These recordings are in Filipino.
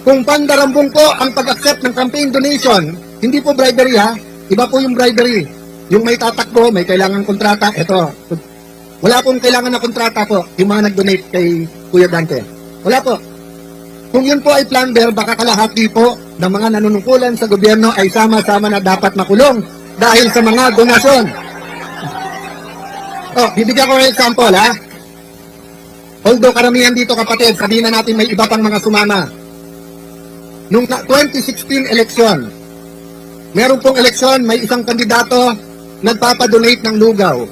Kung pandarambong po ang pag-accept ng campaign donation, hindi po bribery ha, iba po yung bribery. Yung may tatakbo, may kailangan kontrata, eto. Wala pong kailangan na kontrata po, yung mga nag-donate kay Kuya Dante. Wala po. Kung yun po ay plunder, baka kalahati po ng mga nanunungkulan sa gobyerno ay sama-sama na dapat makulong dahil sa mga donasyon. Bibigyan ko ng example ha. Although karamihan dito kapatid, sabihin na natin may iba pang mga sumama. Nung 2016 eleksyon, meron pong eleksyon, may isang kandidato nagpapadonate ng lugaw.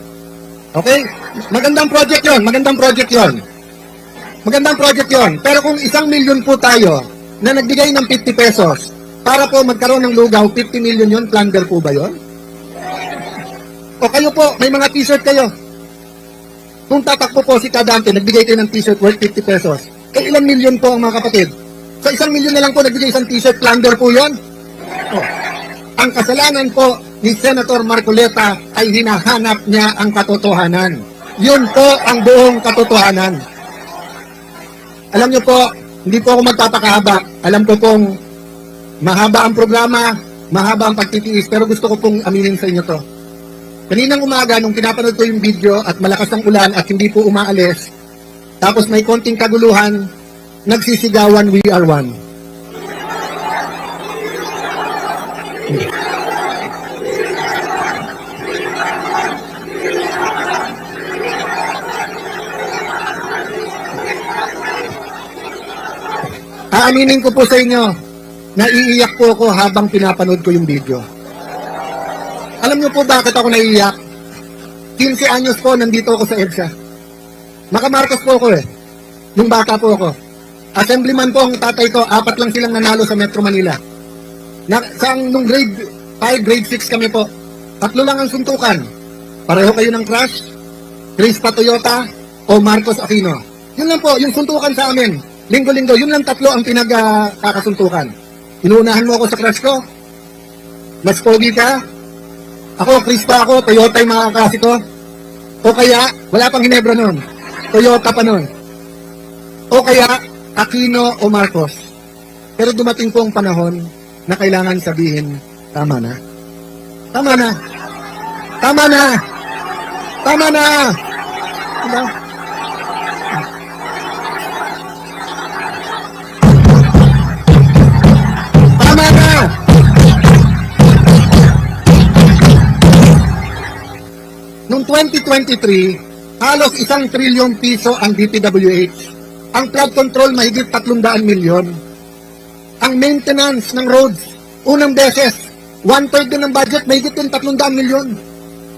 Okay? Magandang project yon, magandang project yon. Magandang project yon. Pero kung 1 milyon po tayo na nagbigay ng 50 pesos para po magkaroon ng lugaw, 50 million yon, plunder po ba yon? O kayo po, may mga t-shirt kayo. Kung tatakbo po si Kadante, nagbigay kayo ng t-shirt worth 50 pesos. Eh ilang milyon po ang mga kapatid? Sa 1 milyon na lang po nagbigay isang t-shirt, plunder po yon? Ang kasalanan po ni Senator Marcoleta ay hinahanap niya ang katotohanan. Yun po ang buong katotohanan. Alam niyo po, hindi po ako magpapakahaba. Alam ko pong mahaba ang programa, mahaba ang pagtitiis, pero gusto ko pong aminin sa inyo to. Kaninang umaga, nung pinapanood ko yung video at malakas ang ulan at hindi po umaalis, tapos may konting kaguluhan, nagsisigawan, "We are one." Aaminin ko po sa inyo, naiiyak po ako habang pinapanood ko yung video. Alam niyo po bakit ako naiiyak? 15 anyos po nandito ako sa EDSA. Makamarcos po ako nung bata po ako. Assemblyman po ang tatay ko, 4 lang silang nanalo sa Metro Manila. Nung grade 5, grade 6 kami po, 3 lang ang suntukan. Pareho kayo ng crush, Grace Toyota o Marcos Aquino. Yun lang po, yung suntukan sa amin. Linggo-linggo, yun lang 3 ang pinagkakasuntukan. Inuunahan mo ako sa crush ko, mas pogi ka, ako, Chris pa ako, Toyota yung mga klase ko. O kaya, wala pang Ginebra nun. Toyota pa nun. O kaya, Aquino o Marcos. Pero dumating po ang panahon na kailangan sabihin, tama na. Tama na. Tama na. Tama na. Diba? Tama na. Noong 2023, halos 1 trilyon piso ang DPWH. Ang flood control mahigit 300 milyon. Ang maintenance ng roads, unang beses, 1/3 din ng budget, mahigit din 300 milyon.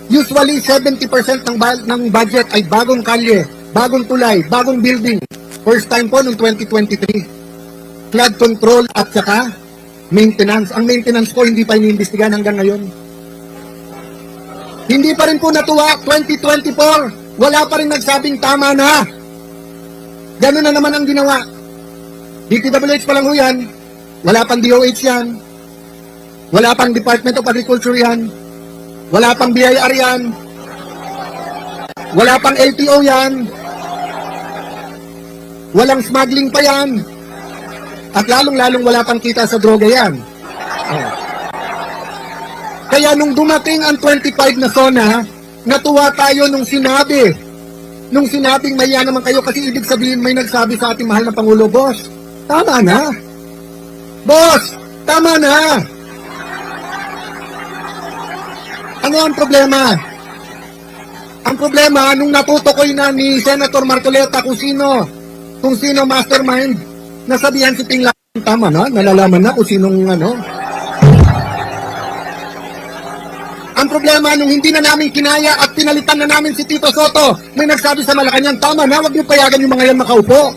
Usually, 70% ng budget ay bagong kalye, bagong tulay, bagong building. First time po noong 2023. Flood control at saka maintenance. Ang maintenance po hindi pa iniimbestigahan hanggang ngayon. Hindi pa rin po natuwa, 2024, wala pa rin nagsabing tama na. Ganun na naman ang ginawa. DPWH pa lang ho yan, wala pang DOH yan, wala pang Department of Agriculture yan, wala pang BIR yan, wala pang LTO yan, walang smuggling pa yan, at lalong-lalong wala pang kita sa droga yan. Kaya nung dumating ang 25 na SONA, natuwa tayo nung sinabing maya naman kayo kasi ibig sabihin may nagsabi sa ating mahal na Pangulo, "Boss, tama na. Boss, tama na." Ano ang problema? Ang problema, nung natutukoy na ni Senator Marcoleta kung sino mastermind, nasabihan si Tingla, tama na, nalalaman na kung sinong Ang problema, nung hindi na namin kinaya at pinalitan na namin si Tito Soto, may nagsabi sa Malacanang, tama na, wag niyo payagan yung mga yan makaupo.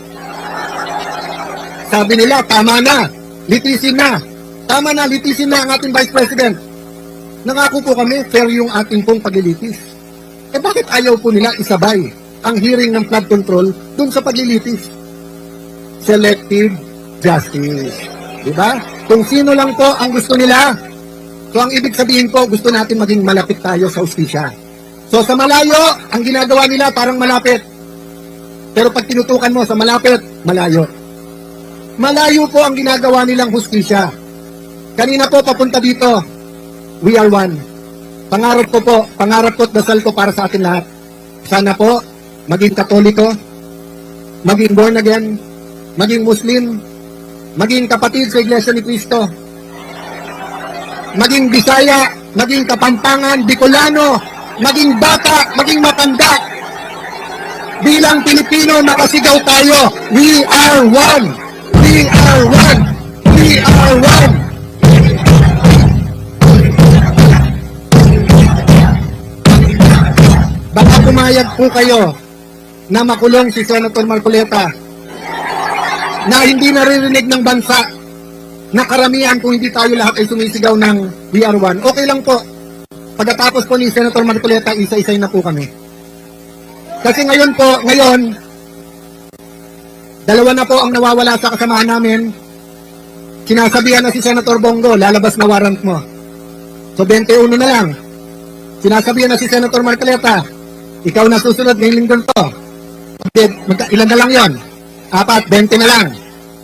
Sabi nila, tama na, litisin na. Tama na, litisin na ang ating Vice President. Nangako po kami, fair yung ating pong paglilitis. Eh bakit ayaw po nila isabay ang hearing ng flood control dun sa paglilitis? Selective justice. Diba? Kung sino lang po ang gusto nila. So ang ibig sabihin po, gusto natin maging malapit tayo sa ustisya. So sa malayo, ang ginagawa nila parang malapit. Pero pag tinutukan mo sa malapit, malayo. Malayo po ang ginagawa nilang hustisya. Kanina po papunta dito, we are one. Pangarap ko at dasal ko para sa atin lahat. Sana po, maging Katoliko, maging born again, maging Muslim, maging kapatid sa Iglesia ni Cristo, maging Bisaya, maging Kapampangan, Bicolano, maging bata, maging matanda. Bilang Pilipino, nakasigaw tayo, we are one! We are one! We are one! Baka pumayag po kayo na makulong si Senator Marcoleta na hindi naririnig ng bansa na karamihan kung hindi tayo lahat ay sumisigaw ng we are one. Okay lang po. Pagkatapos po ni Senator Marcoleta, isa-isay na po kami. Kasi ngayon, dalawa na po ang nawawala sa kasamahan namin. Sinasabihan na si Senator Bongo, lalabas na warrant mo. So 21 na lang. Sinasabihan na si Senator Marcoleta, ikaw na susunod ngayong linggo to. Ilan na lang yon? 4, 20 na lang.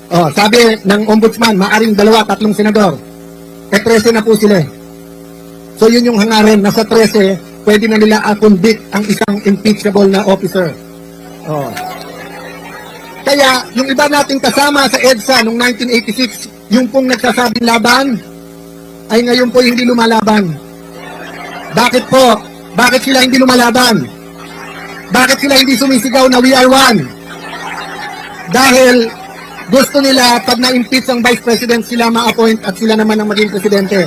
Oh, sabi ng ombudsman, maaring 2, 3 senador. 13 na po sila. So yun yung hangarin, nasa 13, pwede na nila convict ang isang impeachable na officer. Oh. Kaya, yung iba nating kasama sa EDSA noong 1986, yung pong nagsasabing laban, ay ngayon po hindi lumalaban. Bakit po? Bakit sila hindi lumalaban? Bakit sila hindi sumisigaw na we are one? Dahil gusto nila pag na-impeach ang Vice President, sila ma-appoint at sila naman ang maging Presidente.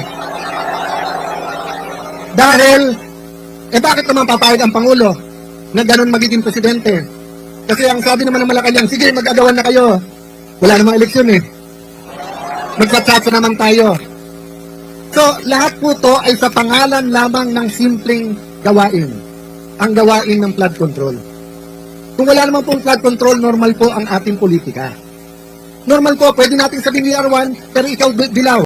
Dahil, bakit naman papayag ang Pangulo na ganun magiging Presidente? Kasi ang sabi naman ng Malacanang, sige, mag-agawan na kayo. Wala namang eleksyon eh. Magsatsatsa naman tayo. So, lahat po to ay sa pangalan lamang ng simpleng gawain. Ang gawain ng flood control. Kung wala naman pong flood control, normal po ang ating politika. Normal po, pwede natin sabihin we are one, pero ikaw dilaw.